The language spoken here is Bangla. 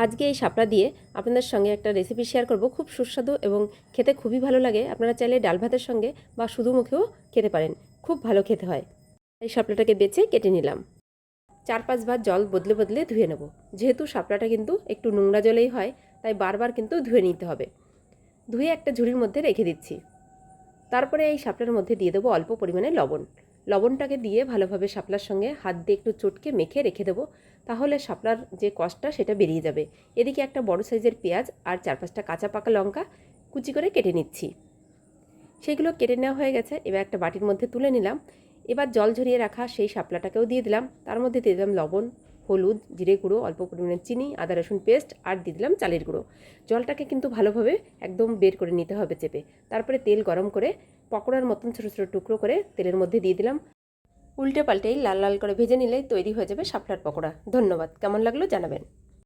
আজকে এই শাপলা দিয়ে আপনাদের সঙ্গে একটা রেসিপি শেয়ার করব, খুব সুস্বাদু এবং খেতে খুবই ভালো লাগে। আপনারা চাইলে ডাল ভাতের সঙ্গে বা শুধু মুখেও খেতে পারেন, খুব ভালো খেতে হয়। এই শাপলাটাকে বেছে কেটে নিলাম। 4-5 বার জল বদলে বদলে ধুয়ে নেব। যেহেতু শাপলাটা কিন্তু একটু নোংরা জলেই হয়, তাই বারবার কিন্তু ধুয়ে নিতে হবে। ধুয়ে একটা ঝুড়ির মধ্যে রেখে দিচ্ছি। তারপরে এই শাপলার মধ্যে দিয়ে দেবো অল্প পরিমাণে লবণ। লবণটাকে দিয়ে ভালোভাবে শাপলার সঙ্গে হাত দিয়ে একটু চটকে মেখে রেখে দেবো। তাহলে শাপলার যে কষটা সেটা বেরিয়ে যাবে। এদিকে একটা বড় সাইজের পেঁয়াজ আর 4-5টা কাঁচা পাকা লঙ্কা কুচি করে কেটে নিচ্ছি। সেগুলো কেটে নেওয়া হয়ে গেছে, এবার একটা বাটির মধ্যে তুলে নিলাম। এবার জল ঝরিয়ে রাখা সেই শাপলাটাকেও দিয়ে দিলাম। তার মধ্যে দিয়ে দিলাম লবণ, হলুদ, জিরে গুঁড়ো, অল্প পরিমাণে চিনি, আদা রসুন পেস্ট আর দিয়ে দিলাম চালের গুঁড়ো। জলটাকে কিন্তু ভালোভাবে একদম বের করে নিতে হবে চেপে। তারপরে তেল গরম করে পকোড়ার মতন ছোটো ছোটো টুকরো করে তেলের মধ্যে দিয়ে দিলাম। উল্টে পাল্টেই লাল লাল করে ভেজে নিলেই তৈরি হয়ে যাবে শাপলার পকোড়া। ধন্যবাদ। কেমন লাগলো জানাবেন।